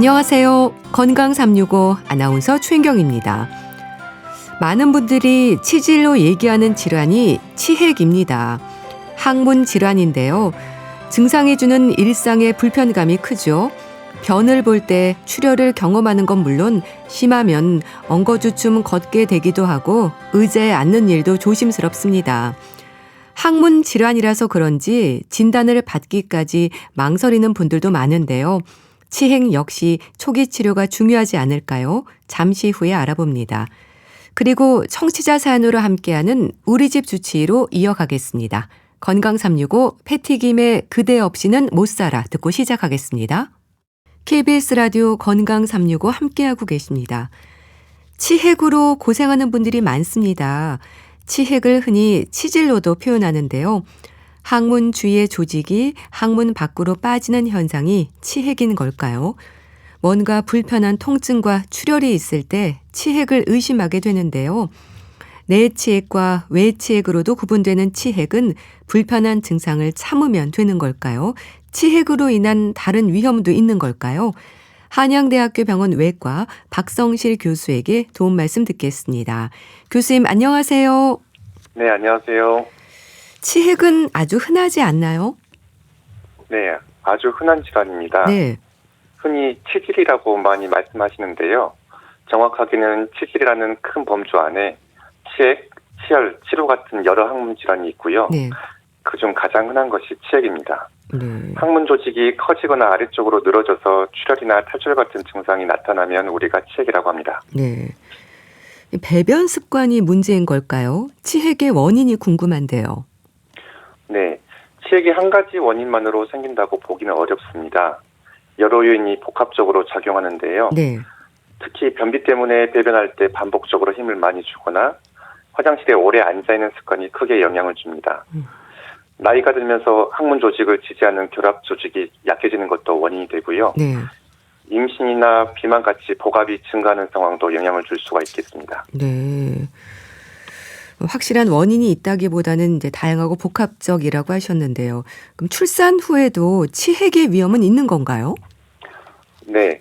안녕하세요. 건강 365 아나운서 최인경입니다. 많은 분들이 치질로 얘기하는 질환이 치핵입니다. 항문 질환인데요. 증상이 주는 일상의 불편감이 크죠. 변을 볼 때 출혈을 경험하는 건 물론 심하면 엉거주춤 걷게 되기도 하고 의자에 앉는 일도 조심스럽습니다. 항문 질환이라서 그런지 진단을 받기까지 망설이는 분들도 많은데요. 치핵 역시 초기 치료가 중요하지 않을까요? 잠시 후에 알아봅니다. 그리고 청취자 사연으로 함께하는 우리 집 주치의로 이어가겠습니다. 건강 365 패티김의 그대 없이는 못 살아 듣고 시작하겠습니다. KBS 라디오 건강 365 함께하고 계십니다. 치핵으로 고생하는 분들이 많습니다. 치핵을 흔히 치질로도 표현하는데요. 항문 주위의 조직이 항문 밖으로 빠지는 현상이 치핵인 걸까요? 뭔가 불편한 통증과 출혈이 있을 때 치핵을 의심하게 되는데요. 내치핵과 외치핵으로도 구분되는 치핵은 불편한 증상을 참으면 되는 걸까요? 치핵으로 인한 다른 위험도 있는 걸까요? 한양대학교 병원 외과 박성실 교수에게 도움 말씀 듣겠습니다. 교수님 안녕하세요. 네, 안녕하세요. 치핵은 아주 흔하지 않나요? 네, 아주 흔한 질환입니다. 네. 흔히 치질이라고 많이 말씀하시는데요. 정확하게는 치질이라는 큰 범주 안에 치핵, 치열, 치로 같은 여러 항문 질환이 있고요. 네. 그중 가장 흔한 것이 치핵입니다. 네. 항문 조직이 커지거나 아래쪽으로 늘어져서 출혈이나 탈출 같은 증상이 나타나면 우리가 치핵이라고 합니다. 네. 배변 습관이 문제인 걸까요? 치핵의 원인이 궁금한데요. 네, 치핵이 한 가지 원인만으로 생긴다고 보기는 어렵습니다. 여러 요인이 복합적으로 작용하는데요. 네. 특히 변비 때문에 배변할 때 반복적으로 힘을 많이 주거나 화장실에 오래 앉아있는 습관이 크게 영향을 줍니다. 나이가 들면서 항문 조직을 지지하는 결합 조직이 약해지는 것도 원인이 되고요. 네. 임신이나 비만같이 복압이 증가하는 상황도 영향을 줄 수가 있겠습니다. 네. 확실한 원인이 있다기보다는 이제 다양하고 복합적이라고 하셨는데요. 그럼 출산 후에도 치핵의 위험은 있는 건가요? 네.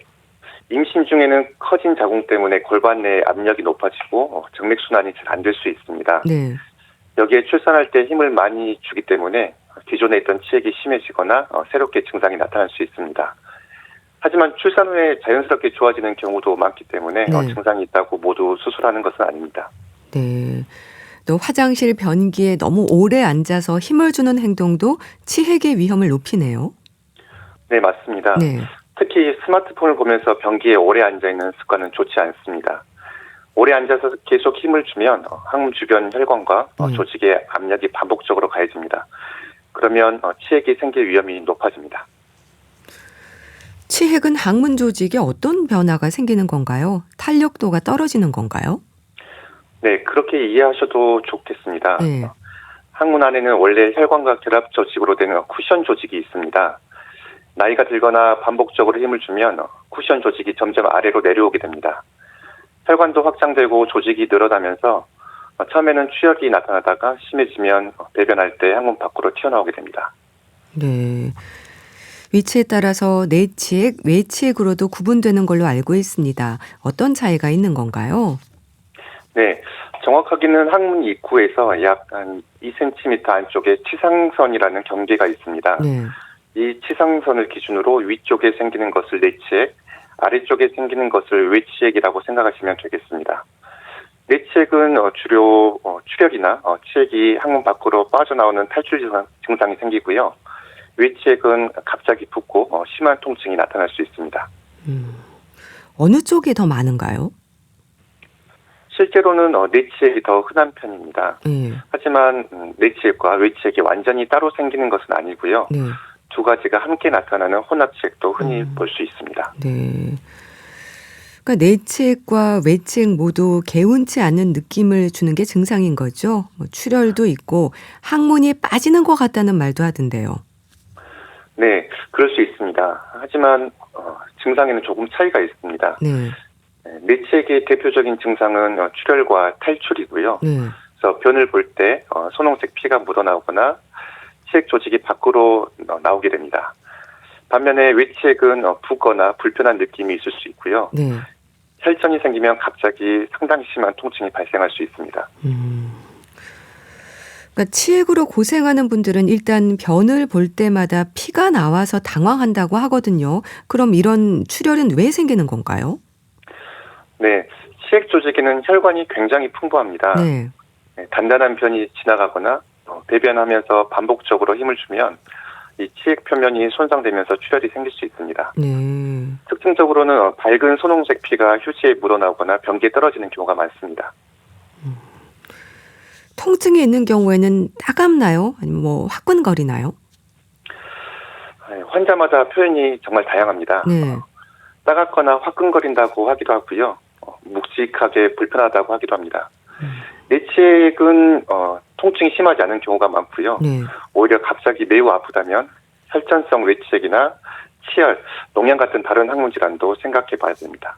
임신 중에는 커진 자궁 때문에 골반 내 압력이 높아지고 정맥순환이 잘 안 될 수 있습니다. 네. 여기에 출산할 때 힘을 많이 주기 때문에 기존에 있던 치핵이 심해지거나 새롭게 증상이 나타날 수 있습니다. 하지만 출산 후에 자연스럽게 좋아지는 경우도 많기 때문에 네. 증상이 있다고 모두 수술하는 것은 아닙니다. 네. 또 화장실 변기에 너무 오래 앉아서 힘을 주는 행동도 치핵의 위험을 높이네요. 네, 맞습니다. 네. 특히 스마트폰을 보면서 변기에 오래 앉아있는 습관은 좋지 않습니다. 오래 앉아서 계속 힘을 주면 항문 주변 혈관과 조직의 압력이 반복적으로 가해집니다. 그러면 치핵이 생길 위험이 높아집니다. 치핵은 항문 조직에 어떤 변화가 생기는 건가요? 탄력도가 떨어지는 건가요? 네, 그렇게 이해하셔도 좋겠습니다. 네. 항문 안에는 원래 혈관과 결합 조직으로 되는 쿠션 조직이 있습니다. 나이가 들거나 반복적으로 힘을 주면 쿠션 조직이 점점 아래로 내려오게 됩니다. 혈관도 확장되고 조직이 늘어나면서 처음에는 출혈이 나타나다가 심해지면 배변할 때 항문 밖으로 튀어나오게 됩니다. 네. 위치에 따라서 내치핵, 외치핵으로도 구분되는 걸로 알고 있습니다. 어떤 차이가 있는 건가요? 네, 정확하게는 항문 입구에서 약 한 2cm 안쪽에 치상선이라는 경계가 있습니다. 네. 이 치상선을 기준으로 위쪽에 생기는 것을 내치핵, 아래쪽에 생기는 것을 외치핵이라고 생각하시면 되겠습니다. 내치핵은 주로 출혈이나 치핵이 항문 밖으로 빠져나오는 탈출 증상이 생기고요. 외치핵은 갑자기 붓고 심한 통증이 나타날 수 있습니다. 어느 쪽이 더 많은가요? 실제로는 내치핵이 더 흔한 편입니다. 네. 하지만 내치핵과 외치핵이 완전히 따로 생기는 것은 아니고요. 네. 두 가지가 함께 나타나는 혼합치핵도 흔히 볼 수 있습니다. 네. 그러니까 내치핵과 외치핵 모두 개운치 않은 느낌을 주는 게 증상인 거죠. 출혈도 있고 항문이 빠지는 것 같다는 말도 하던데요. 네, 그럴 수 있습니다. 하지만 증상에는 조금 차이가 있습니다. 네. 내치핵의 대표적인 증상은 출혈과 탈출이고요. 네. 그래서 변을 볼 때 선홍색 피가 묻어나오거나 치핵 조직이 밖으로 나오게 됩니다. 반면에 외치액은 붓거나 불편한 느낌이 있을 수 있고요. 네. 혈전이 생기면 갑자기 상당히 심한 통증이 발생할 수 있습니다. 그러니까 치액으로 고생하는 분들은 일단 변을 볼 때마다 피가 나와서 당황한다고 하거든요. 그럼 이런 출혈은 왜 생기는 건가요? 네, 치액 조직에는 혈관이 굉장히 풍부합니다. 네. 네, 단단한 변이 지나가거나 배변하면서 반복적으로 힘을 주면 이 치액 표면이 손상되면서 출혈이 생길 수 있습니다. 네. 특징적으로는 밝은 선홍색 피가 휴지에 묻어나오거나 변기에 떨어지는 경우가 많습니다. 통증이 있는 경우에는 따갑나요? 아니면 뭐 화끈거리나요? 환자마다 표현이 정말 다양합니다. 네. 따갑거나 화끈거린다고 하기도 하고요. 묵직하게 불편하다고 하기도 합니다. 내치액은 통증이 심하지 않은 경우가 많고요. 네. 오히려 갑자기 매우 아프다면 혈전성 외치액이나 치열, 농양 같은 다른 항문 질환도 생각해 봐야 됩니다.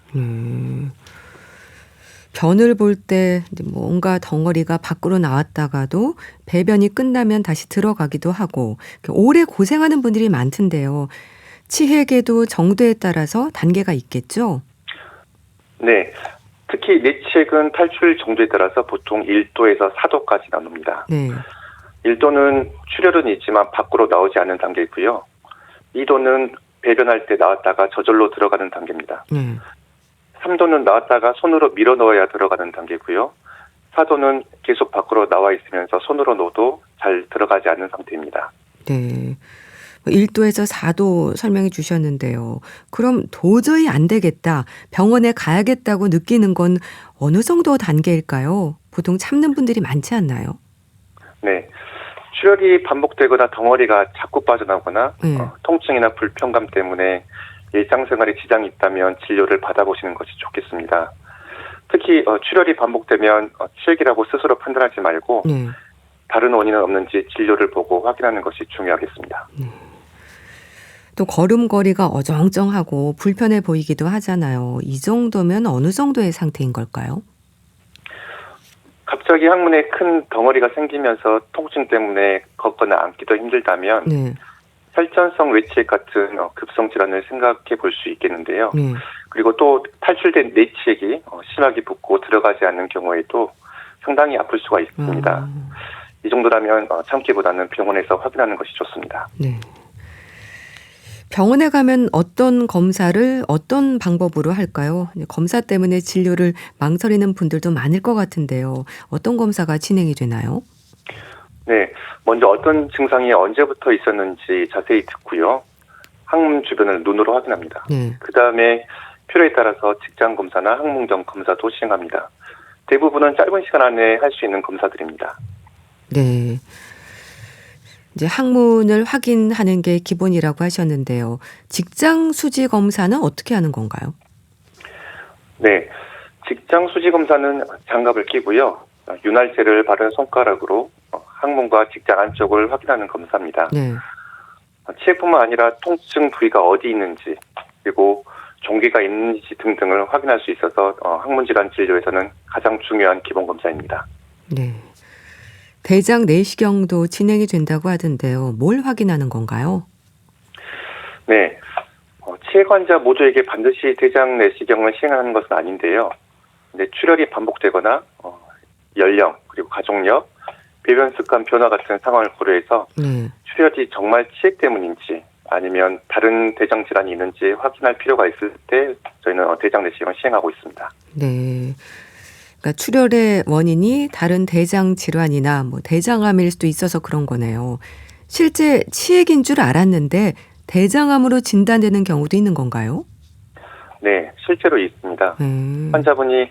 변을 볼 때 뭔가 덩어리가 밖으로 나왔다가도 배변이 끝나면 다시 들어가기도 하고 오래 고생하는 분들이 많던데요. 치핵에도 정도에 따라서 단계가 있겠죠? 네. 특히 내치액은 탈출 정도에 따라서 보통 1도에서 4도까지 나눕니다. 네. 1도는 출혈은 있지만 밖으로 나오지 않는 단계이고요. 2도는 배변할 때 나왔다가 저절로 들어가는 단계입니다. 3도는 나왔다가 손으로 밀어 넣어야 들어가는 단계고요. 4도는 계속 밖으로 나와 있으면서 손으로 넣어도 잘 들어가지 않는 상태입니다. 네. 1도에서 4도 설명해 주셨는데요. 그럼 도저히 안 되겠다, 병원에 가야겠다고 느끼는 건 어느 정도 단계일까요? 보통 참는 분들이 많지 않나요? 네. 출혈이 반복되거나 덩어리가 자꾸 빠져나오거나 통증이나 불편감 때문에 일상생활에 지장이 있다면 진료를 받아보시는 것이 좋겠습니다. 특히 출혈이 반복되면 치액이라고 스스로 판단하지 말고 다른 원인은 없는지 진료를 보고 확인하는 것이 중요하겠습니다. 또 걸음걸이가 어정쩡하고 불편해 보이기도 하잖아요. 이 정도면 어느 정도의 상태인 걸까요? 갑자기 항문에 큰 덩어리가 생기면서 통증 때문에 걷거나 앉기도 힘들다면 혈전성 외치액 같은 급성 질환을 생각해 볼 수 있겠는데요. 그리고 또 탈출된 내치액이 심하게 붓고 들어가지 않는 경우에도 상당히 아플 수가 있습니다. 이 정도라면 참기보다는 병원에서 확인하는 것이 좋습니다. 네. 병원에 가면 어떤 검사를 어떤 방법으로 할까요? 검사 때문에 진료를 망설이는 분들도 많을 것 같은데요. 어떤 검사가 진행이 되나요? 네, 먼저 어떤 증상이 언제부터 있었는지 자세히 듣고요. 항문 주변을 눈으로 확인합니다. 그 다음에 필요에 따라서 직장 검사나 항문경 검사도 시행합니다. 대부분은 짧은 시간 안에 할 수 있는 검사들입니다. 네. 이제 항문을 확인하는 게 기본이라고 하셨는데요. 직장 수지 검사는 어떻게 하는 건가요? 네, 직장 수지 검사는 장갑을 끼고요. 윤활제를 바른 손가락으로 항문과 직장 안쪽을 확인하는 검사입니다. 네. 치액뿐만 아니라 통증 부위가 어디 있는지 그리고 종괴가 있는지 등등을 확인할 수 있어서 항문 질환 진료에서는 가장 중요한 기본 검사입니다. 네. 대장 내시경도 진행이 된다고 하던데요. 뭘 확인하는 건가요? 네. 치액 환자 모두에게 반드시 대장 내시경을 시행하는 것은 아닌데요. 근데 출혈이 반복되거나 연령 그리고 가족력, 배변 습관 변화 같은 상황을 고려해서 출혈이 정말 치액 때문인지 아니면 다른 대장 질환이 있는지 확인할 필요가 있을 때 저희는 대장 내시경을 시행하고 있습니다. 네. 그러니까 출혈의 원인이 다른 대장 질환이나 대장암일 수도 있어서 그런 거네요. 실제 치액인 줄 알았는데 대장암으로 진단되는 경우도 있는 건가요? 네, 실제로 있습니다. 환자분이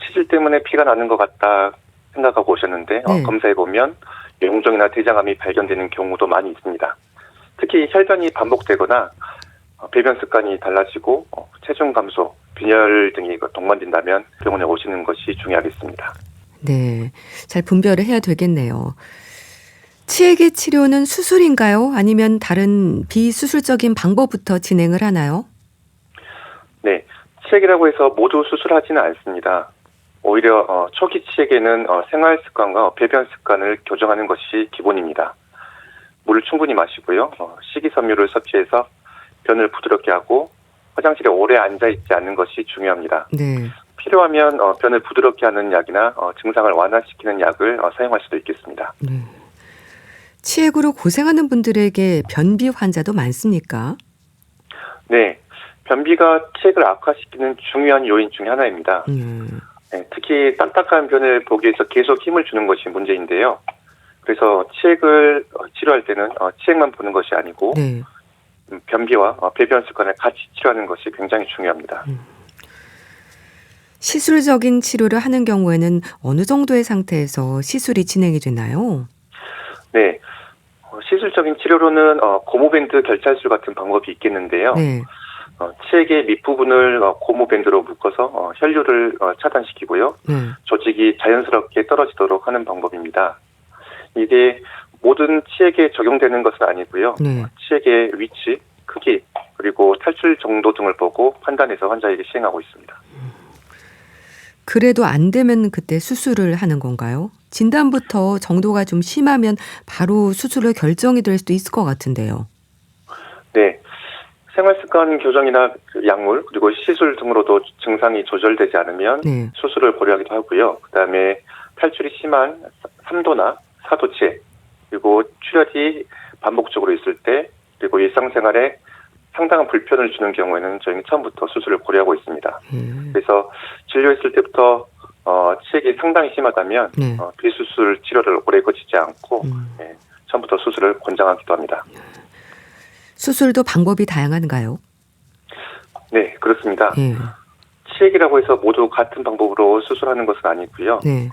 치질 때문에 피가 나는 것 같다 생각하고 오셨는데 검사해보면 용종이나 대장암이 발견되는 경우도 많이 있습니다. 특히 혈변이 반복되거나 배변 습관이 달라지고 체중 감소, 빈혈 등이 동반된다면 병원에 오시는 것이 중요하겠습니다. 네, 잘 분별을 해야 되겠네요. 치액의 치료는 수술인가요? 아니면 다른 비수술적인 방법부터 진행을 하나요? 네, 치액이라고 해서 모두 수술하지는 않습니다. 오히려 초기 치액에는 생활 습관과 배변 습관을 교정하는 것이 기본입니다. 물을 충분히 마시고요. 식이섬유를 섭취해서 변을 부드럽게 하고 화장실에 오래 앉아 있지 않는 것이 중요합니다. 네. 필요하면 변을 부드럽게 하는 약이나 증상을 완화시키는 약을 사용할 수도 있겠습니다. 네. 치액으로 고생하는 분들에게 변비 환자도 많습니까? 네, 변비가 치액을 악화시키는 중요한 요인 중에 하나입니다. 네, 특히 딱딱한 변을 보기 위해서 계속 힘을 주는 것이 문제인데요. 그래서 치액을 치료할 때는 치액만 보는 것이 아니고 네. 변비와 배변 습관을 같이 치료하는 것이 굉장히 중요합니다. 시술적인 치료를 하는 경우에는 어느 정도의 상태에서 시술이 진행이 되나요? 네, 시술적인 치료로는 고무밴드 결찰술 같은 방법이 있겠는데요. 네. 치액의 밑부분을 고무밴드로 묶어서 혈류를 차단시키고요. 네. 조직이 자연스럽게 떨어지도록 하는 방법입니다. 이게 모든 치액에 적용되는 것은 아니고요. 네. 치액의 위치, 크기, 그리고 탈출 정도 등을 보고 판단해서 환자에게 시행하고 있습니다. 그래도 안 되면 그때 수술을 하는 건가요? 진단부터 정도가 좀 심하면 바로 수술을 결정이 될 수도 있을 것 같은데요. 네. 생활습관 교정이나 약물, 그리고 시술 등으로도 증상이 조절되지 않으면 네. 수술을 고려하기도 하고요. 그다음에 탈출이 심한 3도나 4도 치액, 그리고 출혈이 반복적으로 있을 때, 그리고 일상생활에 상당한 불편을 주는 경우에는 저희는 처음부터 수술을 고려하고 있습니다. 그래서 진료했을 때부터 치액이 상당히 심하다면 네. 비수술 치료를 오래 거치지 않고 처음부터 수술을 권장하기도 합니다. 수술도 방법이 다양한가요? 네, 그렇습니다. 네. 치액이라고 해서 모두 같은 방법으로 수술하는 것은 아니고요. 네.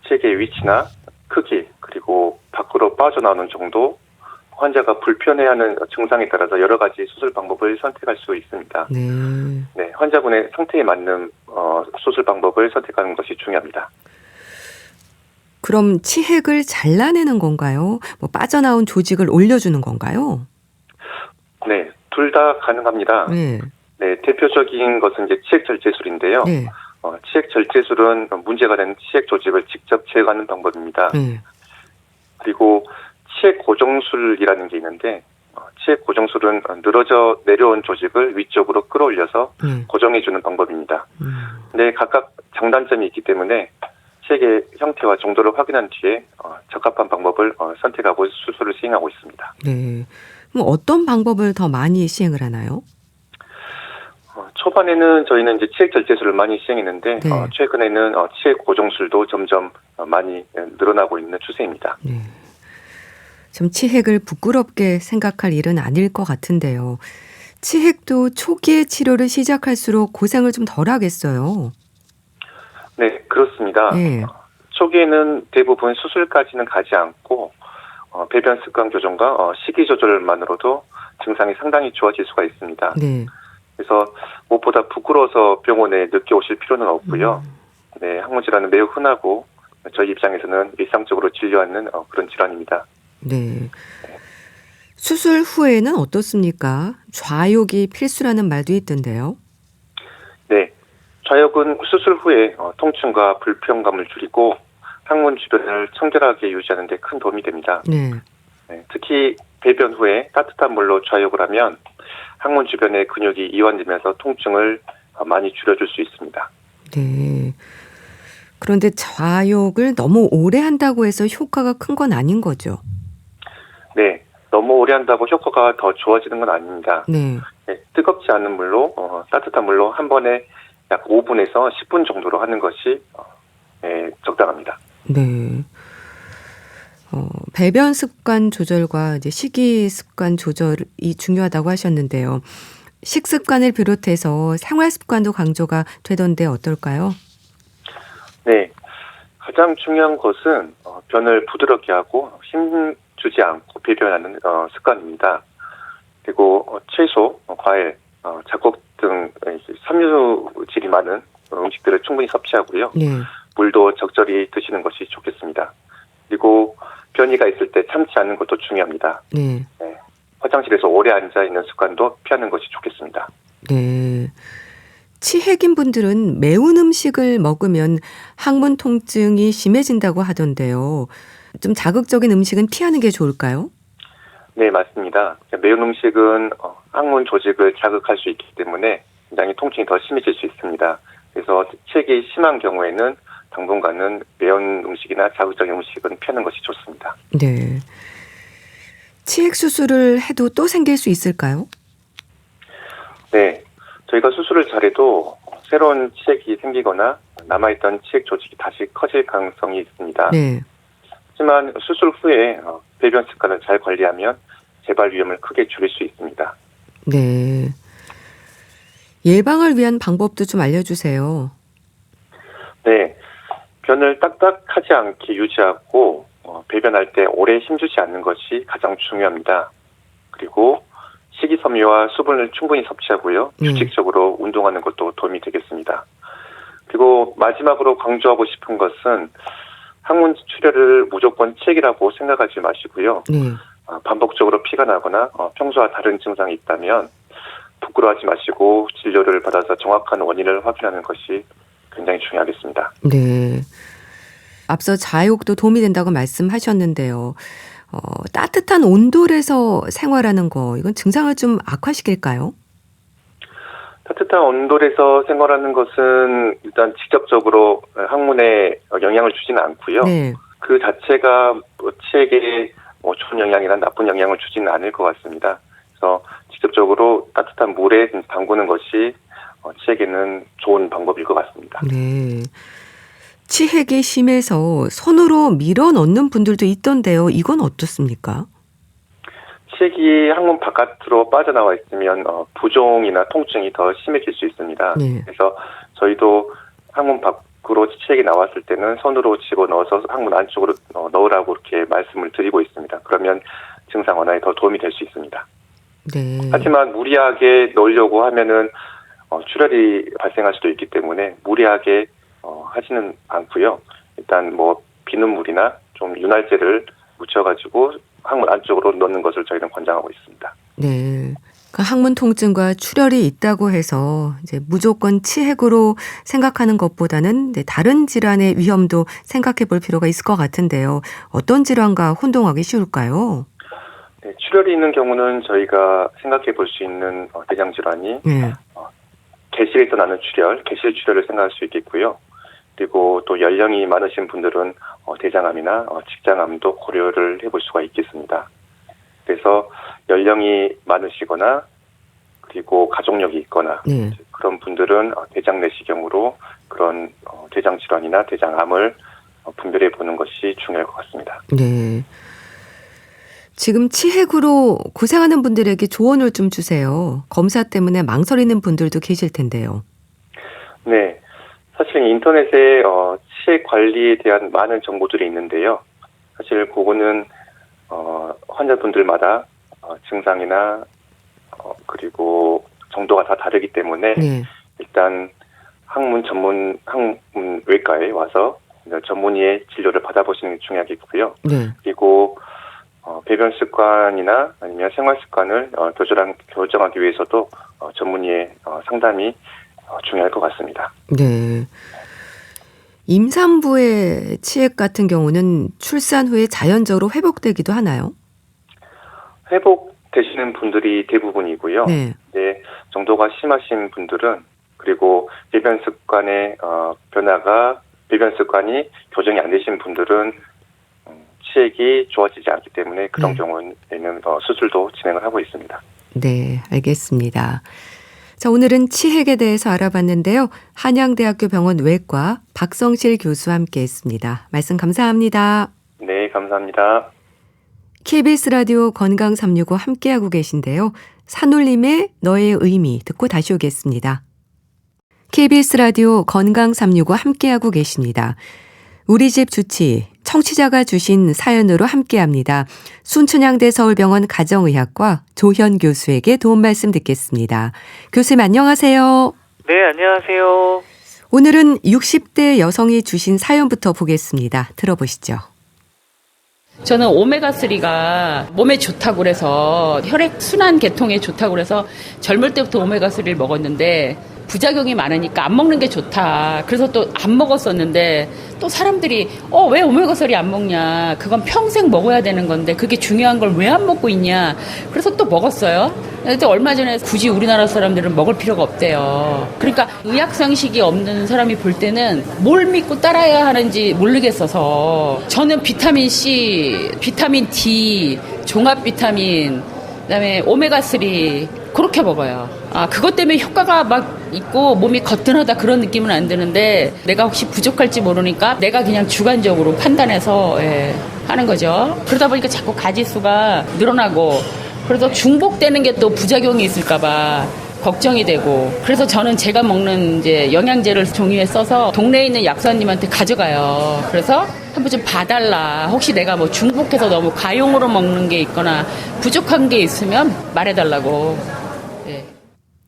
치액의 위치나 크기, 그리고 밖으로 빠져나오는 정도, 환자가 불편해하는 증상에 따라서 여러 가지 수술 방법을 선택할 수 있습니다. 네. 네, 환자분의 상태에 맞는 수술 방법을 선택하는 것이 중요합니다. 그럼 치핵을 잘라내는 건가요? 뭐 빠져나온 조직을 올려주는 건가요? 네, 둘 다 가능합니다. 네. 네, 대표적인 것은 이제 치액 절제술인데요. 네. 치액 절제술은 문제가 되는 치액 조직을 직접 제거하는 방법입니다. 네. 그리고 치액 고정술이라는 게 있는데 치액 고정술은 늘어져 내려온 조직을 위쪽으로 끌어올려서 고정해주는 방법입니다. 근데 각각 장단점이 있기 때문에 치액의 형태와 정도를 확인한 뒤에 적합한 방법을 선택하고 수술을 시행하고 있습니다. 네. 그럼 어떤 방법을 더 많이 시행을 하나요? 초반에는 저희는 이제 치액 절제술을 많이 시행했는데 네. 최근에는 치액 고정술도 점점 많이 늘어나고 있는 추세입니다. 네. 좀 치핵을 부끄럽게 생각할 일은 아닐 것 같은데요. 치핵도 초기에 치료를 시작할수록 고생을 좀 덜 하겠어요. 네, 그렇습니다. 네. 초기에는 대부분 수술까지는 가지 않고 배변 습관 교정과 식이 조절만으로도 증상이 상당히 좋아질 수가 있습니다. 네. 그래서 무엇보다 부끄러워서 병원에 늦게 오실 필요는 없고요. 네, 항문질환은 매우 흔하고 저희 입장에서는 일상적으로 진료하는 그런 질환입니다. 네. 수술 후에는 어떻습니까? 좌욕이 필수라는 말도 있던데요. 네, 좌욕은 수술 후에 통증과 불편감을 줄이고 항문 주변을 청결하게 유지하는 데 큰 도움이 됩니다. 네. 네, 특히 배변 후에 따뜻한 물로 좌욕을 하면 항문 주변의 근육이 이완되면서 통증을 많이 줄여줄 수 있습니다. 네. 그런데 좌욕을 너무 오래 한다고 해서 효과가 큰 건 아닌 거죠? 네, 너무 오래 한다고 효과가 더 좋아지는 건 아닙니다. 네. 네, 뜨겁지 않은 물로 따뜻한 물로 한 번에 약 5분에서 10분 정도로 하는 것이 적당합니다. 네. 배변 습관 조절과 이제 식이 습관 조절이 중요하다고 하셨는데요. 식습관을 비롯해서 생활 습관도 강조가 되던데 어떨까요? 네, 가장 중요한 것은 변을 부드럽게 하고 힘 주지 않고 배변하는 습관입니다. 그리고 채소, 과일, 잡곡 등 섬유질이 많은 음식들을 충분히 섭취하고요. 네. 물도 적절히 드시는 것이 좋겠습니다. 그리고 변이가 있을 때 참지 않는 것도 중요합니다. 네. 네, 화장실에서 오래 앉아 있는 습관도 피하는 것이 좋겠습니다. 네. 치핵인 분들은 매운 음식을 먹으면 항문 통증이 심해진다고 하던데요. 좀 자극적인 음식은 피하는 게 좋을까요? 네, 맞습니다. 매운 음식은 항문 조직을 자극할 수 있기 때문에 굉장히 통증이 더 심해질 수 있습니다. 그래서 치액이 심한 경우에는 당분간은 매운 음식이나 자극적인 음식은 피하는 것이 좋습니다. 네. 치액 수술을 해도 또 생길 수 있을까요? 네. 저희가 수술을 잘해도 새로운 치액이 생기거나 남아있던 치액 조직이 다시 커질 가능성이 있습니다. 네. 하지만 수술 후에 배변 습관을 잘 관리하면 재발 위험을 크게 줄일 수 있습니다. 네. 예방을 위한 방법도 좀 알려주세요. 네. 변을 딱딱하지 않게 유지하고 배변할 때 오래 힘주지 않는 것이 가장 중요합니다. 그리고 식이섬유와 수분을 충분히 섭취하고요. 규칙적으로 운동하는 것도 도움이 되겠습니다. 그리고 마지막으로 강조하고 싶은 것은 항문 출혈을 무조건 치액이라고 생각하지 마시고요. 네. 반복적으로 피가 나거나 평소와 다른 증상이 있다면 부끄러워하지 마시고 진료를 받아서 정확한 원인을 확인하는 것이 굉장히 중요하겠습니다. 네. 앞서 자욕도 도움이 된다고 말씀하셨는데요. 따뜻한 온돌에서 생활하는 거, 이건 증상을 좀 악화시킬까요? 따뜻한 온돌에서 생활하는 것은 일단 직접적으로 항문에 영향을 주지는 않고요. 네. 그 자체가 치액에 좋은 영향이나 나쁜 영향을 주지는 않을 것 같습니다. 그래서 직접적으로 따뜻한 물에 담그는 것이 치액에는 좋은 방법일 것 같습니다. 네. 치핵이 심해서 손으로 밀어 넣는 분들도 있던데요. 이건 어떻습니까? 치액이 항문 바깥으로 빠져나와 있으면 부종이나 통증이 더 심해질 수 있습니다. 네. 그래서 저희도 항문 밖으로 치액이 나왔을 때는 손으로 집어넣어서 항문 안쪽으로 넣으라고 이렇게 말씀을 드리고 있습니다. 그러면 증상 완화에 더 도움이 될 수 있습니다. 네. 하지만 무리하게 넣으려고 하면은 출혈이 발생할 수도 있기 때문에 무리하게 하지는 않고요. 일단 비눗물이나 좀 윤활제를 묻혀가지고 항문 안쪽으로 넣는 것을 저희는 권장하고 있습니다. 네. 그 항문 통증과 출혈이 있다고 해서 이제 무조건 치핵으로 생각하는 것보다는 다른 질환의 위험도 생각해 볼 필요가 있을 것 같은데요. 어떤 질환과 혼동하기 쉬울까요? 네, 출혈이 있는 경우는 저희가 생각해 볼 수 있는 대장 질환이 네. 개실에서 나는 출혈, 개실 출혈을 생각할 수 있겠고요. 그리고 또 연령이 많으신 분들은 대장암이나 직장암도 고려를 해볼 수가 있겠습니다. 그래서 연령이 많으시거나 그리고 가족력이 있거나 네. 그런 분들은 대장 내시경으로 그런 대장 질환이나 대장암을 분별해 보는 것이 중요할 것 같습니다. 네. 지금 치핵으로 고생하는 분들에게 조언을 좀 주세요. 검사 때문에 망설이는 분들도 계실 텐데요. 네. 사실 인터넷에 치액 관리에 대한 많은 정보들이 있는데요. 사실 그거는 환자분들마다 증상이나 그리고 정도가 다 다르기 때문에 네. 일단 항문 외과에 와서 전문의의 진료를 받아보시는 게 중요하겠고요. 네. 그리고 배변 습관이나 아니면 생활 습관을 교정하기 위해서도 전문의의 상담이 중요할 것 같습니다. 네. 임산부의 치액 같은 경우는 출산 후에 자연적으로 회복되기도 하나요? 회복되시는 분들이 대부분이고요. 네. 네, 정도가 심하신 분들은 그리고 배변 습관의 배변 습관이 교정이 안 되신 분들은 치액이 좋아지지 않기 때문에 그런 경우에는 수술도 진행을 하고 있습니다. 네, 알겠습니다. 자, 오늘은 치핵에 대해서 알아봤는데요. 한양대학교 병원 외과 박성실 교수와 함께했습니다. 말씀 감사합니다. 네, 감사합니다. KBS 라디오 건강 365 함께하고 계신데요. 산울림의 너의 의미 듣고 다시 오겠습니다. KBS 라디오 건강 365 함께하고 계십니다. 우리 집 주치 청취자가 주신 사연으로 함께합니다. 순춘향대 서울병원 가정의학과 조현 교수에게 도움 말씀 듣겠습니다. 교수님 안녕하세요. 네, 안녕하세요. 오늘은 60대 여성이 주신 사연부터 보겠습니다. 들어보시죠. 저는 오메가3가 몸에 좋다고 그래서 혈액순환 계통에 좋다고 그래서 젊을 때부터 오메가3를 먹었는데 부작용이 많으니까 안 먹는 게 좋다. 그래서 또 안 먹었었는데 또 사람들이 왜 오메가3 안 먹냐. 그건 평생 먹어야 되는 건데 그게 중요한 걸 왜 안 먹고 있냐. 그래서 또 먹었어요. 근데 얼마 전에 굳이 우리나라 사람들은 먹을 필요가 없대요. 그러니까 의학상식이 없는 사람이 볼 때는 뭘 믿고 따라야 하는지 모르겠어서 저는 비타민 C, 비타민 D, 종합 비타민, 그다음에 오메가3 그렇게 먹어요. 그것 때문에 효과가 막 있고 몸이 거뜬하다 그런 느낌은 안 드는데 내가 혹시 부족할지 모르니까 내가 그냥 주관적으로 판단해서 하는 거죠. 그러다 보니까 자꾸 가지수가 늘어나고 그래서 중복되는 게 또 부작용이 있을까봐 걱정이 되고 그래서 저는 제가 먹는 이제 영양제를 종이에 써서 동네에 있는 약사님한테 가져가요. 그래서 한번 좀 봐달라. 혹시 내가 뭐 중복해서 너무 과용으로 먹는 게 있거나 부족한 게 있으면 말해달라고.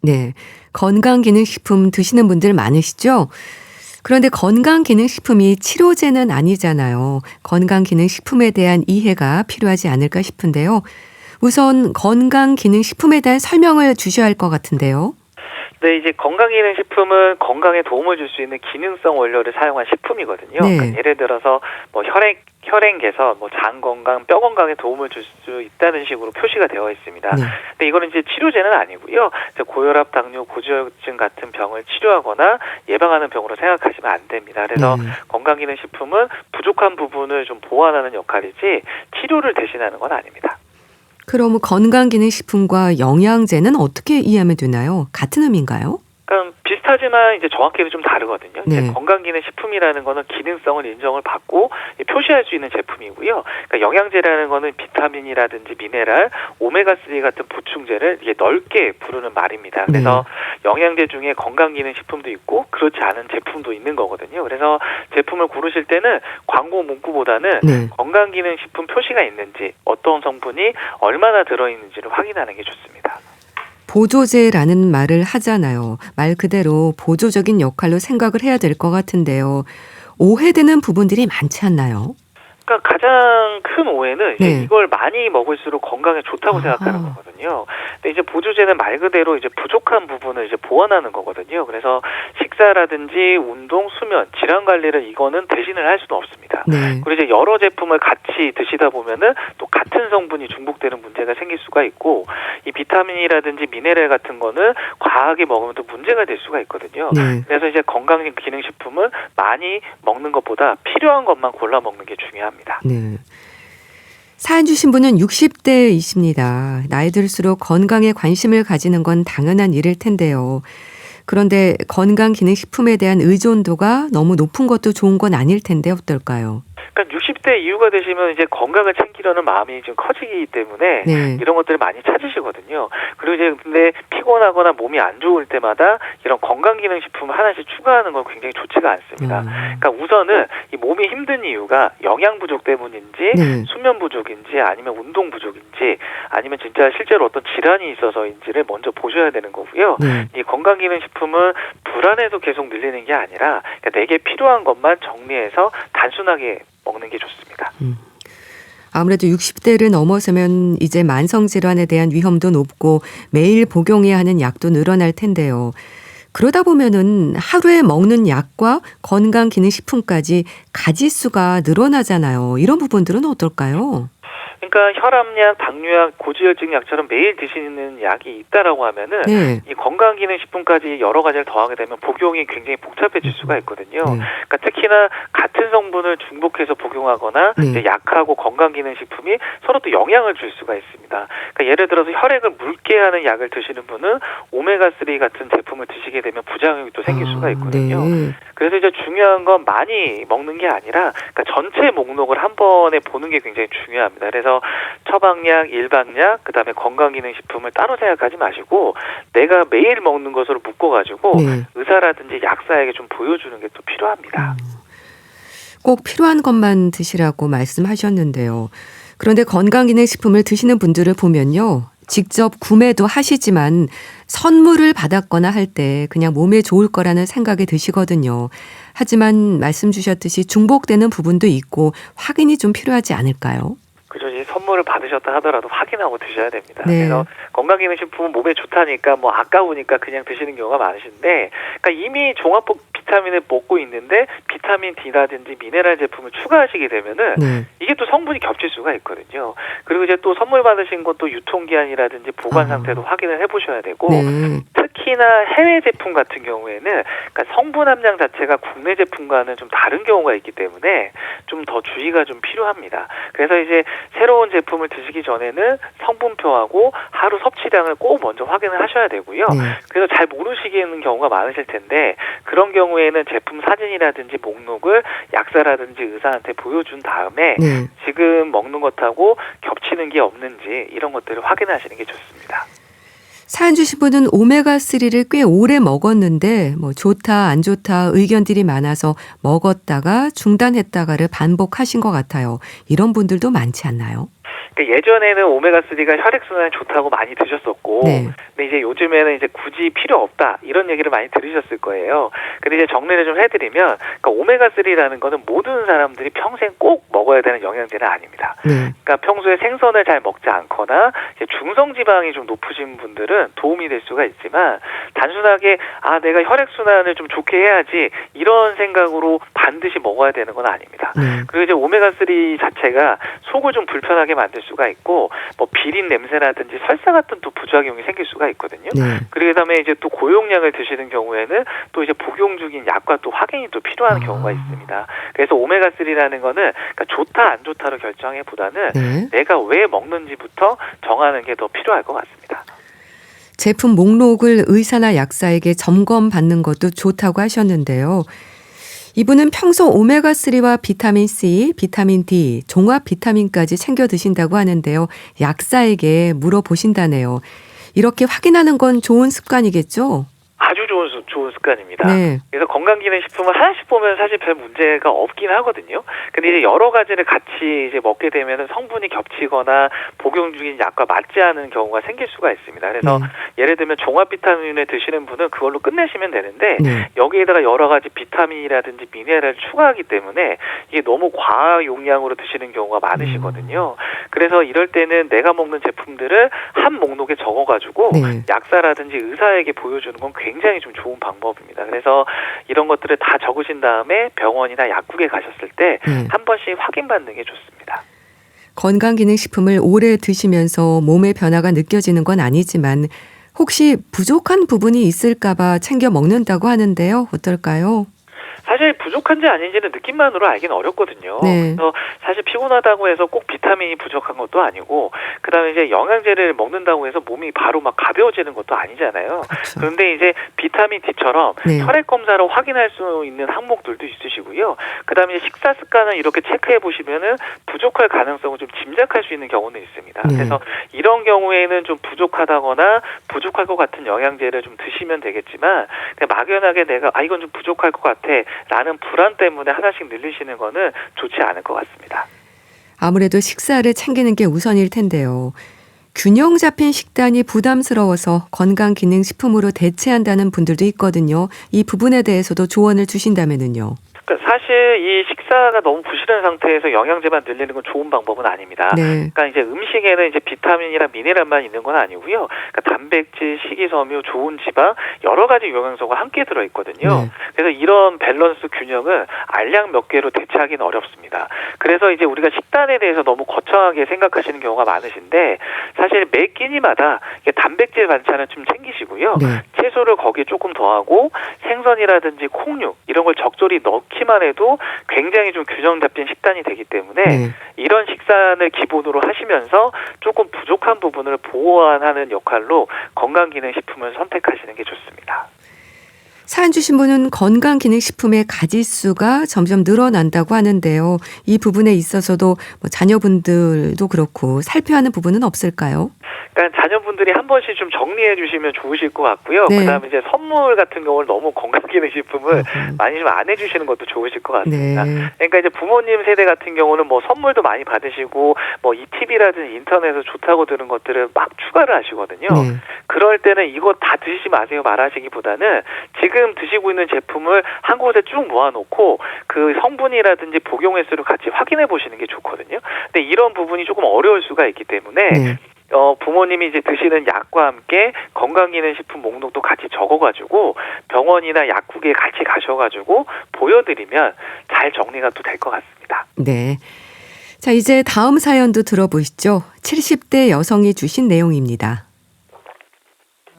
네. 건강기능식품 드시는 분들 많으시죠? 그런데 건강기능식품이 치료제는 아니잖아요. 건강기능식품에 대한 이해가 필요하지 않을까 싶은데요. 우선 건강기능식품에 대한 설명을 주셔야 할 것 같은데요. 네, 이제 건강기능식품은 건강에 도움을 줄 수 있는 기능성 원료를 사용한 식품이거든요. 네. 그러니까 예를 들어서 뭐 혈행 개선, 뭐 장 건강, 뼈 건강에 도움을 줄 수 있다는 식으로 표시가 되어 있습니다. 네. 근데 이거는 이제 치료제는 아니고요. 고혈압, 당뇨, 고지혈증 같은 병을 치료하거나 예방하는 병으로 생각하시면 안 됩니다. 그래서 건강기능식품은 부족한 부분을 좀 보완하는 역할이지 치료를 대신하는 건 아닙니다. 그럼 건강기능식품과 영양제는 어떻게 이해하면 되나요? 같은 의미인가요? 그러니까 비슷하지만 이제 정확히는 좀 다르거든요. 네. 이제 건강기능식품이라는 거는 기능성을 인정을 받고 표시할 수 있는 제품이고요. 그러니까 영양제라는 거는 비타민이라든지 미네랄, 오메가3 같은 보충제를 이게 넓게 부르는 말입니다. 그래서 영양제 중에 건강기능식품도 있고 그렇지 않은 제품도 있는 거거든요. 그래서 제품을 고르실 때는 광고 문구보다는 건강기능식품 표시가 있는지, 어떤 성분이 얼마나 들어있는지를 확인하는 게 좋습니다. 보조제라는 말을 하잖아요. 말 그대로 보조적인 역할로 생각을 해야 될 것 같은데요. 오해되는 부분들이 많지 않나요? 그러니까 가장 큰 오해는 이걸 많이 먹을수록 건강에 좋다고 생각하는 거거든요. 근데 이제 보조제는 말 그대로 이제 부족한 부분을 이제 보완하는 거거든요. 그래서 식사라든지 운동, 수면, 질환 관리를 이거는 대신을 할 수는 없습니다. 그리고 이제 여러 제품을 같이 드시다 보면은 또 같은 성분이 중복되는 문제가 생길 수가 있고 이 비타민이라든지 미네랄 같은 거는 과하게 먹으면 또 문제가 될 수가 있거든요. 그래서 이제 건강기능식품은 많이 먹는 것보다 필요한 것만 골라 먹는 게 중요합니다. 네. 사연 주신 분은 60대이십니다. 나이 들수록 건강에 관심을 가지는 건 당연한 일일 텐데요. 그런데 건강기능식품에 대한 의존도가 너무 높은 것도 좋은 건 아닐 텐데 어떨까요? 그러니까 60대 이후가 되시면 이제 건강을 챙기려는 마음이 좀 커지기 때문에 이런 것들을 많이 찾으시거든요. 그리고 이제 근데 피곤하거나 몸이 안 좋을 때마다 이런 건강기능식품을 하나씩 추가하는 건 굉장히 좋지가 않습니다. 그러니까 우선은 이 몸이 힘든 이유가 영양 부족 때문인지 수면 부족인지 아니면 운동 부족인지 아니면 진짜 실제로 어떤 질환이 있어서인지를 먼저 보셔야 되는 거고요. 이 건강기능식품은 불안해서 계속 늘리는 게 아니라 그러니까 내게 필요한 것만 정리해서 단순하게 먹는 게 좋습니다. 아무래도 60대를 넘어서면 이제 만성질환에 대한 위험도 높고 매일 복용해야 하는 약도 늘어날 텐데요. 그러다 보면은 하루에 먹는 약과 건강기능식품까지 가지수가 늘어나잖아요. 이런 부분들은 어떨까요? 그러니까 혈압약, 당뇨약, 고지혈증 약처럼 매일 드시는 약이 있다라고 하면은 이 건강기능식품까지 여러 가지를 더하게 되면 복용이 굉장히 복잡해질 수가 있거든요. 그러니까 특히나 같은 성분을 중복해서 복용하거나 약하고 건강기능식품이 서로 또 영향을 줄 수가 있습니다. 그러니까 예를 들어서 혈액을 묽게 하는 약을 드시는 분은 오메가3 같은 제품을 드시게 되면 부작용이 또 생길 수가 있거든요. 그래서 이제 중요한 건 많이 먹는 게 아니라 그러니까 전체 목록을 한 번에 보는 게 굉장히 중요합니다. 그래서 처방약, 일반약, 그다음에 건강기능식품을 따로 생각하지 마시고 내가 매일 먹는 것으로 묶어가지고 의사라든지 약사에게 좀 보여주는 게 또 필요합니다. 꼭 필요한 것만 드시라고 말씀하셨는데요. 그런데 건강기능식품을 드시는 분들을 보면요. 직접 구매도 하시지만 선물을 받았거나 할 때 그냥 몸에 좋을 거라는 생각이 드시거든요. 하지만 말씀 주셨듯이 중복되는 부분도 있고 확인이 좀 필요하지 않을까요? 그죠. 꾸준히 선물을 받으셨다 하더라도 확인하고 드셔야 됩니다. 네. 그래서 건강기능식품은 몸에 좋다니까 뭐 아까우니까 그냥 드시는 경우가 많으신데, 그러니까 이미 종합 비타민을 먹고 있는데 비타민 D라든지 미네랄 제품을 추가하시게 되면은 네. 이게 또 성분이 겹칠 수가 있거든요. 그리고 이제 또 선물 받으신 것도 유통기한이라든지 보관 상태도 확인을 해보셔야 되고, 네. 특히나 해외 제품 같은 경우에는 그러니까 성분 함량 자체가 국내 제품과는 좀 다른 경우가 있기 때문에 좀 더 주의가 좀 필요합니다. 그래서 이제 새로운 제품을 드시기 전에는 성분표하고 하루 섭취량을 꼭 먼저 확인을 하셔야 되고요. 네. 그래서 잘 모르시겠는 경우가 많으실 텐데, 그런 경우에는 제품 사진이라든지 목록을 약사라든지 의사한테 보여준 다음에 네. 지금 먹는 것하고 겹치는 게 없는지 이런 것들을 확인하시는 게 좋습니다. 사연 주신 분은 오메가3를 꽤 오래 먹었는데 뭐 좋다 안 좋다 의견들이 많아서 먹었다가 중단했다가를 반복하신 것 같아요. 이런 분들도 많지 않나요? 그러니까 예전에는 오메가3가 혈액순환에 좋다고 많이 드셨었고, 네. 근데 이제 요즘에는 이제 굳이 필요 없다 이런 얘기를 많이 들으셨을 거예요. 근데 이제 정리를 좀 해드리면, 그러니까 오메가3라는 거는 모든 사람들이 평생 꼭 먹어야 되는 영양제는 아닙니다. 네. 그러니까 평소에 생선을 잘 먹지 않거나 이제 중성지방이 좀 높으신 분들은 도움이 될 수가 있지만, 단순하게 내가 혈액순환을 좀 좋게 해야지 이런 생각으로 반드시 먹어야 되는 건 아닙니다. 네. 그리고 이제 오메가3 자체가 속을 좀 불편하게 만들 수가 있고, 뭐 비린 냄새라든지 설사 같은 또 부작용이 생길 수가 있거든요. 네. 그다음에 이제 또 고용량을 드시는 경우에는 또 이제 복용 중인 약과 또 확인이 또 필요한 경우가 있습니다. 그래서 오메가3라는 거는 그러니까 좋다 안 좋다로 결정해보다는 네. 내가 왜 먹는지부터 정하는 게 더 필요할 것 같습니다. 제품 목록을 의사나 약사에게 점검받는 것도 좋다고 하셨는데요. 이분은 평소 오메가3와 비타민C, 비타민 D, 종합 비타민까지 챙겨 드신다고 하는데요. 약사에게 물어보신다네요. 이렇게 확인하는 건 좋은 습관이겠죠? 아주 좋은 습관입니다. 네. 그래서 건강기능식품을 하나씩 보면 사실 별 문제가 없긴 하거든요. 근데 이제 여러 가지를 같이 이제 먹게 되면은 성분이 겹치거나 복용 중인 약과 맞지 않은 경우가 생길 수가 있습니다. 그래서 예를 들면 종합 비타민을 드시는 분은 그걸로 끝내시면 되는데, 네. 여기에다가 여러 가지 비타민이라든지 미네랄을 추가하기 때문에 이게 너무 과용량으로 드시는 경우가 많으시거든요. 그래서 이럴 때는 내가 먹는 제품들을 한 목록에 적어가지고 네. 약사라든지 의사에게 보여주는 건 굉장히 좀 좋은 방법입니다. 그래서 이런 것들을 다 적으신 다음에 병원이나 약국에 가셨을 때 한 번씩 확인받는 게 좋습니다. 건강기능식품을 오래 드시면서 몸의 변화가 느껴지는 건 아니지만 혹시 부족한 부분이 있을까 봐 챙겨 먹는다고 하는데요. 어떨까요? 사실 부족한지 아닌지는 느낌만으로 알기는 어렵거든요. 네. 그래서 사실 피곤하다고 해서 꼭 비타민이 부족한 것도 아니고, 그다음에 이제 영양제를 먹는다고 해서 몸이 바로 막 가벼워지는 것도 아니잖아요. 그렇죠. 그런데 이제 비타민 D처럼 네. 혈액 검사로 확인할 수 있는 항목들도 있으시고요. 그다음에 식사 습관을 이렇게 체크해 보시면은 부족할 가능성을 좀 짐작할 수 있는 경우는 있습니다. 네. 그래서 이런 경우에는 좀 부족하다거나 부족할 것 같은 영양제를 좀 드시면 되겠지만, 그냥 막연하게 내가 이건 좀 부족할 것 같아 라는 불안 때문에 하나씩 늘리시는 거는 좋지 않을 것 같습니다. 아무래도 식사를 챙기는 게 우선일 텐데요. 균형 잡힌 식단이 부담스러워서 건강기능식품으로 대체한다는 분들도 있거든요. 이 부분에 대해서도 조언을 주신다면요. 그러니까 사실 이 식사가 너무 부실한 상태에서 영양제만 늘리는 건 좋은 방법은 아닙니다. 네. 그러니까 이제 음식에는 이제 비타민이나 미네랄만 있는 건 아니고요. 그러니까 단백질, 식이섬유, 좋은 지방 여러 가지 영양소가 함께 들어 있거든요. 네. 그래서 이런 밸런스 균형은 알약 몇 개로 대체하기는 어렵습니다. 그래서 이제 우리가 식단에 대해서 너무 거창하게 생각하시는 경우가 많으신데, 사실 매 끼니마다 단백질 반찬을 좀 챙기시고요. 네. 채소를 거기에 조금 더하고 생선이라든지 콩류 이런 걸 적절히 넣기만 해도 굉장히 좀 균형 잡힌 식단이 되기 때문에 네. 이런 식단을 기본으로 하시면서 조금 부족한 부분을 보완하는 역할로 건강기능식품을 선택하시는 게 좋습니다. 사연 주신 분은 건강기능식품의 가짓수가 점점 늘어난다고 하는데요. 이 부분에 있어서도 자녀분들도 그렇고 살펴야 하는 부분은 없을까요? 그러니까 자녀분들이 한 번씩 좀 정리해 주시면 좋으실 것 같고요. 네. 그다음에 이제 선물 같은 경우는 너무 건강기능식품을 많이 좀 안 해주시는 것도 좋으실 것 같습니다. 네. 그러니까 이제 부모님 세대 같은 경우는 뭐 선물도 많이 받으시고 뭐 이 TV라든지 인터넷에서 좋다고 들은 것들을 막 추가를 하시거든요. 네. 그럴 때는 이거 다 드시지 마세요 말하시기보다는 지금 드시고 있는 제품을 한 곳에 쭉 모아놓고 그 성분이라든지 복용 횟수를 같이 확인해 보시는 게 좋거든요. 근데 이런 부분이 조금 어려울 수가 있기 때문에 네. 부모님이 이제 드시는 약과 함께 건강기능식품 목록도 같이 적어가지고 병원이나 약국에 같이 가셔가지고 보여드리면 잘 정리가 또 될 것 같습니다. 네. 자, 이제 다음 사연도 들어보시죠. 70대 여성이 주신 내용입니다.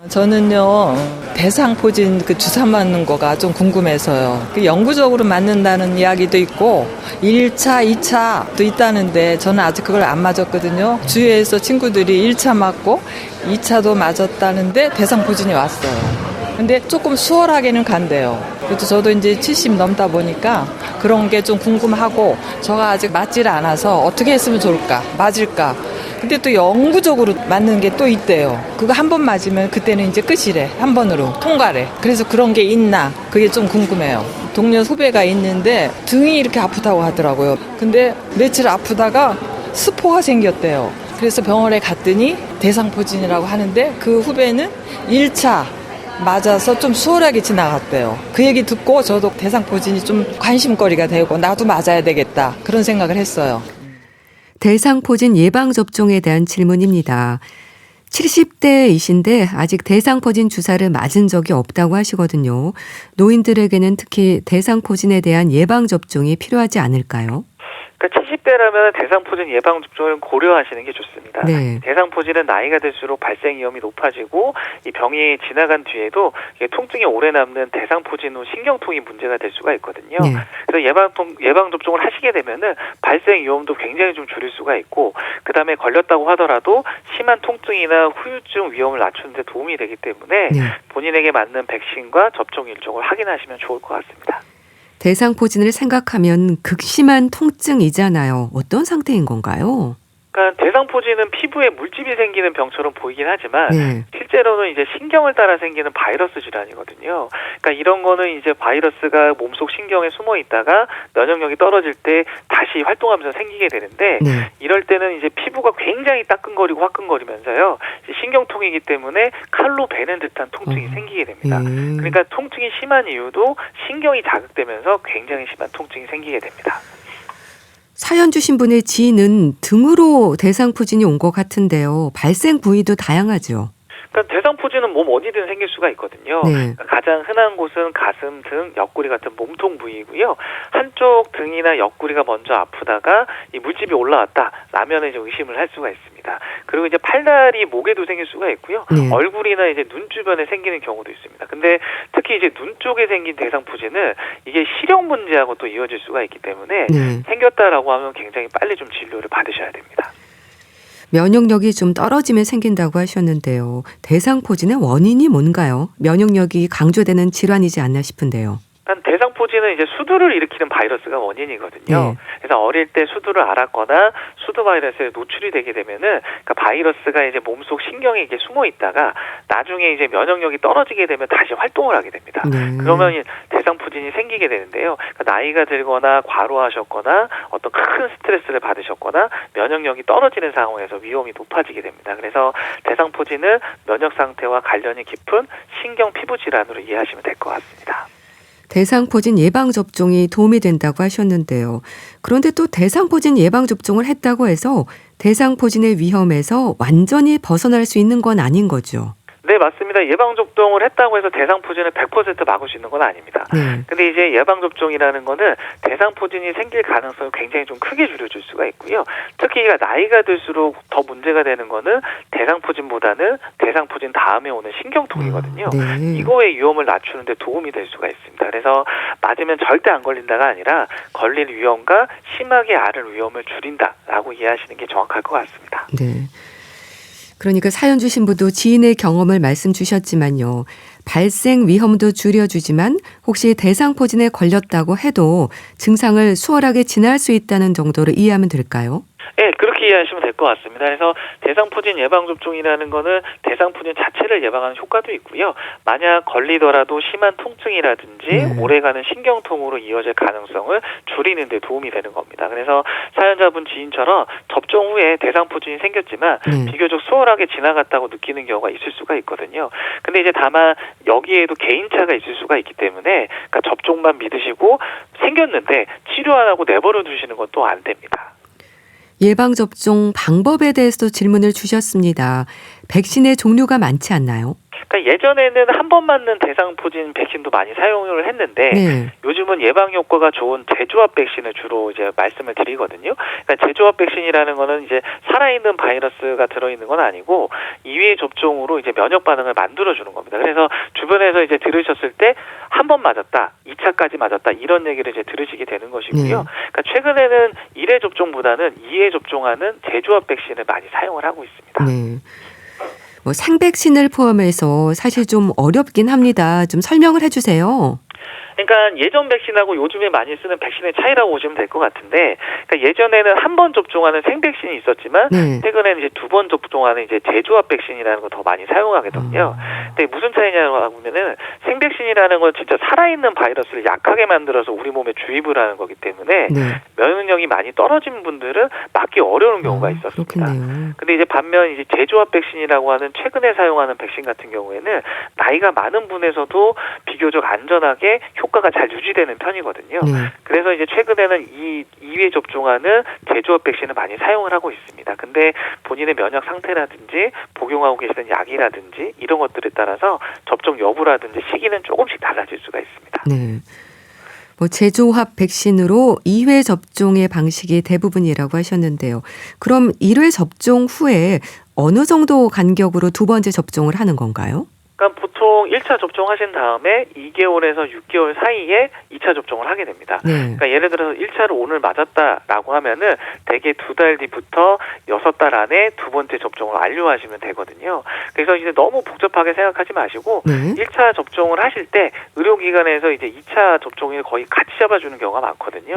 저는요, 대상포진 그 주사 맞는 거가 좀 궁금해서요. 그 영구적으로 맞는다는 이야기도 있고 1차, 2차도 있다는데 저는 아직 그걸 안 맞았거든요. 주위에서 친구들이 1차 맞고 2차도 맞았다는데 대상포진이 왔어요. 근데 조금 수월하게는 간대요. 그래도 저도 이제 70 넘다 보니까 그런 게 좀 궁금하고 저가 아직 맞질 않아서 어떻게 했으면 좋을까? 맞을까? 근데 또 영구적으로 맞는 게 또 있대요. 그거 한 번 맞으면 그때는 이제 끝이래. 한 번으로 통과래. 그래서 그런 게 있나? 그게 좀 궁금해요. 동료 후배가 있는데 등이 이렇게 아프다고 하더라고요. 근데 며칠 아프다가 스포가 생겼대요. 그래서 병원에 갔더니 대상포진이라고 하는데 그 후배는 1차 맞아서 좀 수월하게 지나갔대요. 그 얘기 듣고 저도 대상포진이 좀 관심거리가 되고 나도 맞아야 되겠다. 그런 생각을 했어요. 대상포진 예방접종에 대한 질문입니다. 70대이신데 아직 대상포진 주사를 맞은 적이 없다고 하시거든요. 노인들에게는 특히 대상포진에 대한 예방접종이 필요하지 않을까요? 그러니까 70대라면 대상포진 예방접종을 고려하시는 게 좋습니다. 네. 대상포진은 나이가 들수록 발생 위험이 높아지고 이 병이 지나간 뒤에도 통증이 오래 남는 대상포진 후 신경통이 문제가 될 수가 있거든요. 네. 그래서 예방접종을 하시게 되면은 발생 위험도 굉장히 좀 줄일 수가 있고 그다음에 걸렸다고 하더라도 심한 통증이나 후유증 위험을 낮추는 데 도움이 되기 때문에 네. 본인에게 맞는 백신과 접종 일정을 확인하시면 좋을 것 같습니다. 대상포진을 생각하면 극심한 통증이잖아요. 어떤 상태인 건가요? 그러니까 대상포진은 피부에 물집이 생기는 병처럼 보이긴 하지만 네. 실제로는 이제 신경을 따라 생기는 바이러스 질환이거든요. 그러니까 이런 거는 이제 바이러스가 몸속 신경에 숨어 있다가 면역력이 떨어질 때 다시 활동하면서 생기게 되는데 네. 이럴 때는 이제 피부가 굉장히 따끔거리고 화끈거리면서요. 신경통이기 때문에 칼로 베는 듯한 통증이 생기게 됩니다. 그러니까 통증이 심한 이유도 신경이 자극되면서 굉장히 심한 통증이 생기게 됩니다. 사연 주신 분의 지인은 등으로 대상포진이 온 것 같은데요. 발생 부위도 다양하죠. 그러니까 대상포진은 몸 어디든 생길 수가 있거든요. 네. 가장 흔한 곳은 가슴, 등, 옆구리 같은 몸통 부위고요. 한쪽 등이나 옆구리가 먼저 아프다가 이 물집이 올라왔다라면 이제 의심을 할 수가 있습니다. 그리고 이제 팔다리, 목에도 생길 수가 있고요. 네. 얼굴이나 이제 눈 주변에 생기는 경우도 있습니다. 근데 특히 이제 눈 쪽에 생긴 대상포진은 이게 시력 문제하고 또 이어질 수가 있기 때문에 네. 생겼다라고 하면 굉장히 빨리 좀 진료를 받으셔야 됩니다. 면역력이 좀 떨어지면 생긴다고 하셨는데요. 대상포진의 원인이 뭔가요? 면역력이 강조되는 질환이지 않나 싶은데요. 대상포진은 이제 수두를 일으키는 바이러스가 원인이거든요. 네. 그래서 어릴 때 수두를 앓았거나 수두 바이러스에 노출이 되게 되면은 그러니까 바이러스가 이제 몸속 신경에 이제 숨어 있다가 나중에 이제 면역력이 떨어지게 되면 다시 활동을 하게 됩니다. 네. 그러면 대상포진이 생기게 되는데요. 그러니까 나이가 들거나 과로하셨거나 어떤 큰 스트레스를 받으셨거나 면역력이 떨어지는 상황에서 위험이 높아지게 됩니다. 그래서 대상포진은 면역 상태와 관련이 깊은 신경 피부 질환으로 이해하시면 될 것 같습니다. 대상포진 예방접종이 도움이 된다고 하셨는데요. 그런데 또 대상포진 예방접종을 했다고 해서 대상포진의 위험에서 완전히 벗어날 수 있는 건 아닌 거죠. 네, 맞습니다. 예방접종을 했다고 해서 대상포진을 100% 막을 수 있는 건 아닙니다. 네. 근데 이제 예방접종이라는 거는 대상포진이 생길 가능성을 굉장히 좀 크게 줄여줄 수가 있고요. 특히 나이가 들수록 더 문제가 되는 거는 대상포진보다는 대상포진 다음에 오는 신경통이거든요. 네. 이거의 위험을 낮추는 데 도움이 될 수가 있습니다. 그래서 맞으면 절대 안 걸린다가 아니라 걸릴 위험과 심하게 앓을 위험을 줄인다라고 이해하시는 게 정확할 것 같습니다. 네. 그러니까 사연 주신 분도 지인의 경험을 말씀 주셨지만요. 발생 위험도 줄여주지만 혹시 대상포진에 걸렸다고 해도 증상을 수월하게 지날 수 있다는 정도로 이해하면 될까요? 네, 그렇게 그렇게 이해하시면 될 것 같습니다. 그래서 대상포진 예방접종이라는 거는 대상포진 자체를 예방하는 효과도 있고요. 만약 걸리더라도 심한 통증이라든지 오래가는 신경통으로 이어질 가능성을 줄이는 데 도움이 되는 겁니다. 그래서 사연자분 지인처럼 접종 후에 대상포진이 생겼지만 비교적 수월하게 지나갔다고 느끼는 경우가 있을 수가 있거든요. 근데 이제 다만 여기에도 개인차가 있을 수가 있기 때문에 그러니까 접종만 믿으시고 생겼는데 치료 안 하고 내버려 두시는 건 또 안 됩니다. 예방접종 방법에 대해서도 질문을 주셨습니다. 백신의 종류가 많지 않나요? 그러니까 예전에는 한 번 맞는 대상포진 백신도 많이 사용을 했는데 요즘은 예방 효과가 좋은 재조합 백신을 주로 이제 말씀을 드리거든요. 그러니까 재조합 백신이라는 거는 이제 살아있는 바이러스가 들어있는 건 아니고 2회 접종으로 이제 면역 반응을 만들어 주는 겁니다. 그래서 주변에서 이제 들으셨을 때 한 번 맞았다, 2차까지 맞았다 이런 얘기를 이제 들으시게 되는 것이고요. 그러니까 최근에는 1회 접종보다는 2회 접종하는 재조합 백신을 많이 사용을 하고 있습니다. 네. 뭐 생백신을 포함해서 사실 좀 어렵긴 합니다. 좀 설명을 해주세요. 그러니까 예전 백신하고 요즘에 많이 쓰는 백신의 차이라고 보시면 될 것 같은데, 그러니까 예전에는 한 번 접종하는 생백신이 있었지만 최근에는 이제 2번 접종하는 이제 재조합 백신이라는 거 더 많이 사용하거든요. 근데 무슨 차이냐고 하면은 생백신이라는 건 진짜 살아있는 바이러스를 약하게 만들어서 우리 몸에 주입을 하는 거기 때문에 면역력이 많이 떨어진 분들은 맞기 어려운 경우가 있었습니다. 근데 이제 반면 이제 재조합 백신이라고 하는 최근에 사용하는 백신 같은 경우에는 나이가 많은 분에서도 비교적 안전하게 효과가 잘 유지되는 편이거든요. 그래서 이제 최근에는 이 2회 접종하는 재조합 백신을 많이 사용을 하고 있습니다. 근데 본인의 면역 상태라든지 복용하고 계시는 약이라든지 이런 것들에 따라서 접종 여부라든지 시기는 조금씩 달라질 수가 있습니다. 네. 뭐 재조합 백신으로 2회 접종의 방식이 대부분이라고 하셨는데요. 그럼 1회 접종 후에 어느 정도 간격으로 두 번째 접종을 하는 건가요? 그러니까 보통 1차 접종하신 다음에 2개월에서 6개월 사이에 2차 접종을 하게 됩니다. 그러니까 예를 들어서 1차를 오늘 맞았다라고 하면은 대개 2달 뒤부터 6달 안에 두 번째 접종을 완료하시면 되거든요. 그래서 이제 너무 복잡하게 생각하지 마시고 1차 접종을 하실 때 의료기관에서 이제 2차 접종을 거의 같이 잡아주는 경우가 많거든요.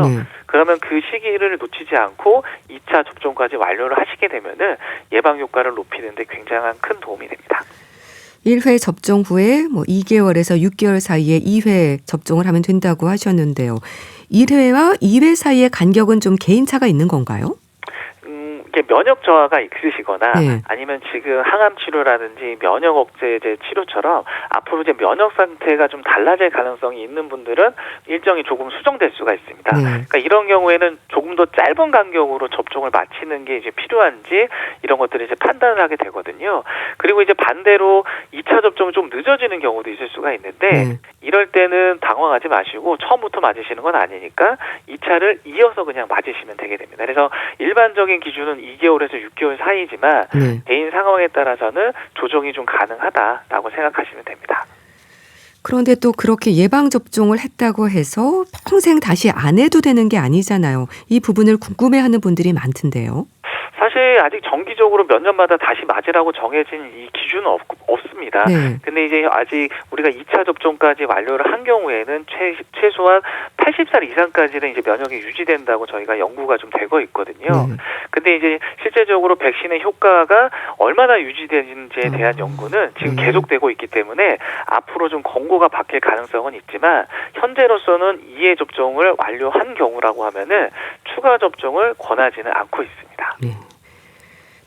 그러면 그 시기를 놓치지 않고 2차 접종까지 완료를 하시게 되면은 예방 효과를 높이는 데 굉장한 큰 도움이 됩니다. 1회 접종 후에 뭐 2개월에서 6개월 사이에 2회 접종을 하면 된다고 하셨는데요. 1회와 2회 사이의 간격은 좀 개인차가 있는 건가요? 이게 면역 저하가 있으시거나 아니면 지금 항암 치료라든지 면역 억제제 치료처럼 앞으로 이제 면역 상태가 좀 달라질 가능성이 있는 분들은 일정이 조금 수정될 수가 있습니다. 그러니까 이런 경우에는 조금 더 짧은 간격으로 접종을 마치는 게 이제 필요한지 이런 것들을 이제 판단을 하게 되거든요. 그리고 이제 반대로 2차 접종이 좀 늦어지는 경우도 있을 수가 있는데 이럴 때는 당황하지 마시고 처음부터 맞으시는 건 아니니까 2차를 이어서 그냥 맞으시면 되게 됩니다. 그래서 일반적인 기준은 2개월에서 6개월 사이지만 개인 상황에 따라서는 조정이 좀 가능하다라고 생각하시면 됩니다. 그런데 또 그렇게 예방접종을 했다고 해서 평생 다시 안 해도 되는 게 아니잖아요. 이 부분을 궁금해하는 분들이 많던데요. 사실 아직 정기적으로 몇 년마다 다시 맞으라고 정해진 이 기준은 없습니다. 근데 이제 아직 우리가 2차 접종까지 완료를 한 경우에는 최소한 80살 이상까지는 이제 면역이 유지된다고 저희가 연구가 좀 되고 있거든요. 근데 이제 실제적으로 백신의 효과가 얼마나 유지되는지에 대한 연구는 지금 계속되고 있기 때문에 앞으로 좀 권고가 바뀔 가능성은 있지만 현재로서는 2회 접종을 완료한 경우라고 하면은 추가 접종을 권하지는 않고 있습니다.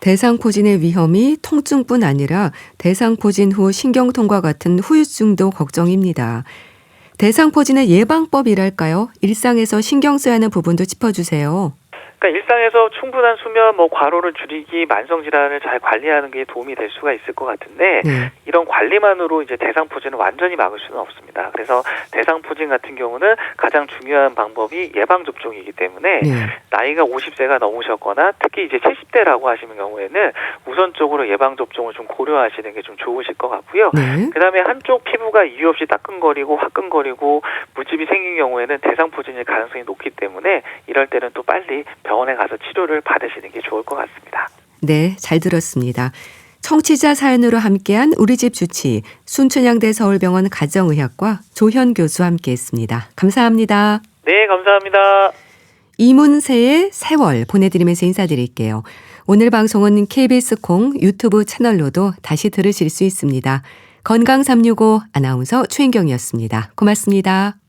대상포진의 위험이 통증뿐 아니라 대상포진 후 신경통과 같은 후유증도 걱정입니다. 대상포진의 예방법이랄까요? 일상에서 신경 써야 하는 부분도 짚어주세요. 그러니까 일상에서 충분한 수면, 과로를 줄이기, 만성 질환을 잘 관리하는 게 도움이 될 수가 있을 것 같은데 이런 관리만으로 이제 대상포진을 완전히 막을 수는 없습니다. 그래서 대상포진 같은 경우는 가장 중요한 방법이 예방 접종이기 때문에 나이가 50세가 넘으셨거나 특히 이제 70대라고 하시는 경우에는 우선적으로 예방 접종을 좀 고려하시는 게 좀 좋으실 것 같고요. 그다음에 한쪽 피부가 이유 없이 따끔거리고 화끈거리고 물집이 생긴 경우에는 대상포진일 가능성이 높기 때문에 이럴 때는 또 빨리 병원에 가서 치료를 받으시는 게 좋을 것 같습니다. 네, 잘 들었습니다. 청취자 사연으로 함께한 우리 집 주치 순천향대 서울병원 가정의학과 조현 교수와 함께했습니다. 감사합니다. 네, 감사합니다. 이문세의 세월 보내드리면서 인사드릴게요. 오늘 방송은 KBS 콩 유튜브 채널로도 다시 들으실 수 있습니다. 건강365 아나운서 최인경이었습니다. 고맙습니다.